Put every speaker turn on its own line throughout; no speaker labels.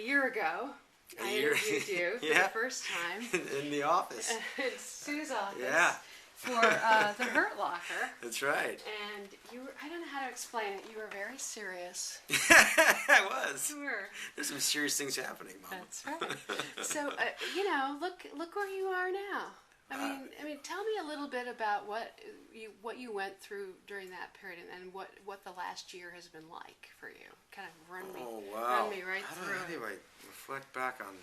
year ago, I interviewed you for the first time.
In the office.
In Sue's office.
Yeah.
For the Hurt Locker.
That's right.
And you were, I don't know how to explain it, you were very serious.
I was.
You were.
There's some serious things happening, Mama.
That's right. So, look where you are now. I mean, tell me a little bit about what you went through during that period, and what the last year has been like for you. Kind of run me right through.
How do I reflect back on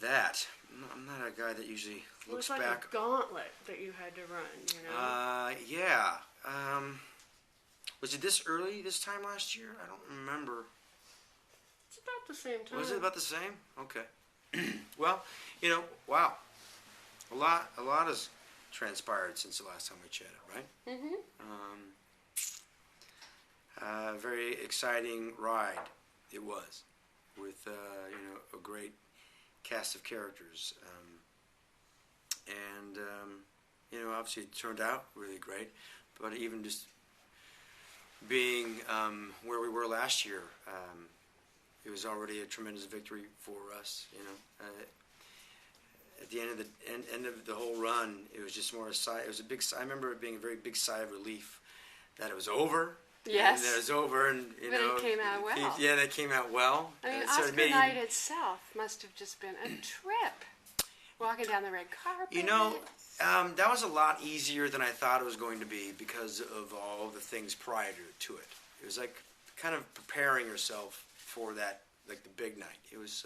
that? I'm not a guy that usually looks back.
It was like a gauntlet that you had to run, you know?
Yeah. Was it this early this time last year? I don't remember.
It's about the same time.
Was it about the same? Okay. Well, wow. A lot has transpired since the last time we chatted, right? Mm-hmm. Very exciting ride it was, with a great cast of characters, and obviously it turned out really great. But even just being where we were last year, it was already a tremendous victory for us. At the end of the whole run, it was just more a sigh. It was a big. I remember it being a very big sigh of relief that it was over.
Yes.
And that it was over, and
but it came out well.
Yeah, that came out well.
I mean, Oscar night itself must have just been a trip. Walking down the red carpet.
That was a lot easier than I thought it was going to be because of all the things prior to it. It was like kind of preparing yourself for that, like the big night. It was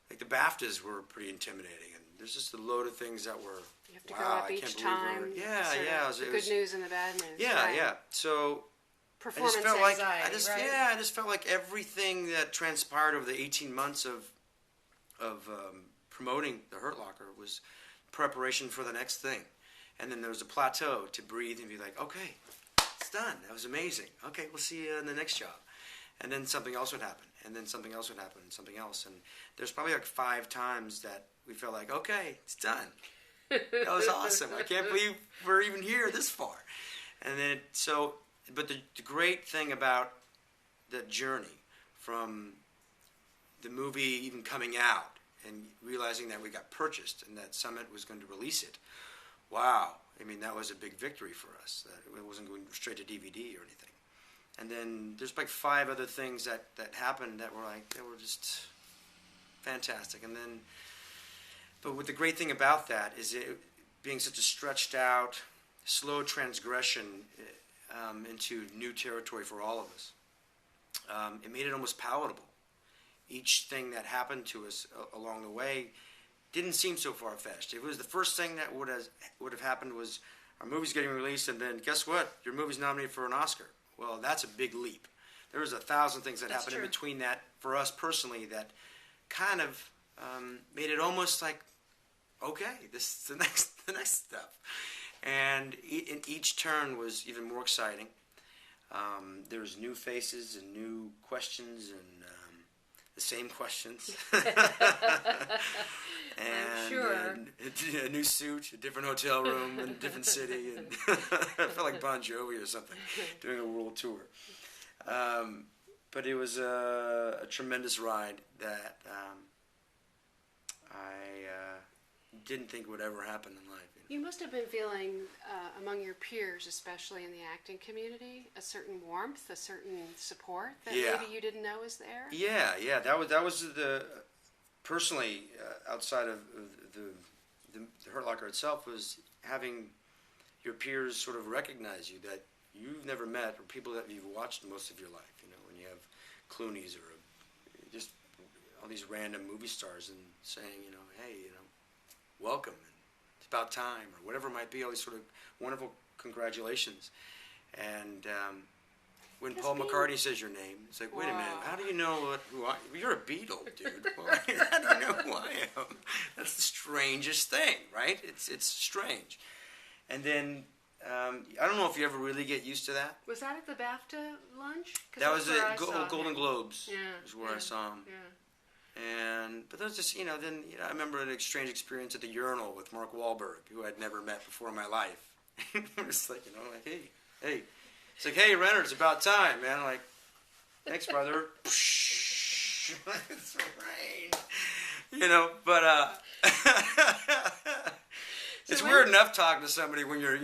like the BAFTAs were pretty intimidating, and there's just a load of things that were.
You have to go up each time.
Yeah.
The good news and the bad news.
Yeah,
right?
Yeah. So.
Performance
anxiety,
right?
Yeah, I just felt like everything that transpired over the 18 months of promoting the Hurt Locker was preparation for the next thing. And then there was a plateau to breathe and be like, okay, it's done. That was amazing. Okay, we'll see you in the next job. And then something else would happen. And then something else would happen. And something else. And there's probably like 5 times that we felt like, okay, it's done. That was awesome. I can't believe we're even here this far. And then but the great thing about that journey, from the movie even coming out and realizing that we got purchased and that Summit was going to release it, wow, I mean, that was a big victory for us, that it wasn't going straight to DVD or anything. And then there's like 5 other things that happened that were just fantastic. And then, but what the great thing about that is it being such a stretched out, slow transgression into new territory for all of us. It made it almost palatable. Each thing that happened to us along the way didn't seem so far-fetched. If it was the first thing that would have happened was our movie's getting released, and then guess what? Your movie's nominated for an Oscar. Well, that's a big leap. There was 1,000 things that happened in between that for us personally that kind of made it almost like, okay, this is the next step. And each turn was even more exciting. There was new faces and new questions and the same questions.
I'm sure.
And a new suit, a different hotel room, in a different city. And I felt like Bon Jovi or something, doing a world tour. But it was a tremendous ride that I didn't think would ever happen in life.
You must have been feeling, among your peers, especially in the acting community, a certain warmth, a certain support that maybe you didn't know was there.
Yeah. That was the personally outside of the Hurt Locker itself, was having your peers sort of recognize you that you've never met, or people that you've watched most of your life. When you have Clooney's or just all these random movie stars and saying, hey, welcome. It's about time, or whatever it might be, all these sort of wonderful congratulations. And when Paul McCartney says your name, it's like, wait a minute, how do you know who I am? You're a Beatle, dude. How do you know who I am? That's the strangest thing, right? It's strange. And then, I don't know if you ever really get used to that.
Was that at the BAFTA lunch?
That was at Golden Globes, is where I saw him.
Yeah.
But that was just, then I remember an strange experience at the urinal with Mark Wahlberg, who I'd never met before in my life. It was like, hey. It's like, hey, Renner, it's about time, man. I'm like, thanks, brother. it's rained. You know, but it's
So
weird enough talking to somebody when you're,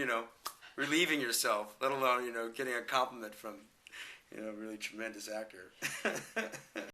relieving yourself, let alone, getting a compliment from, a really tremendous actor.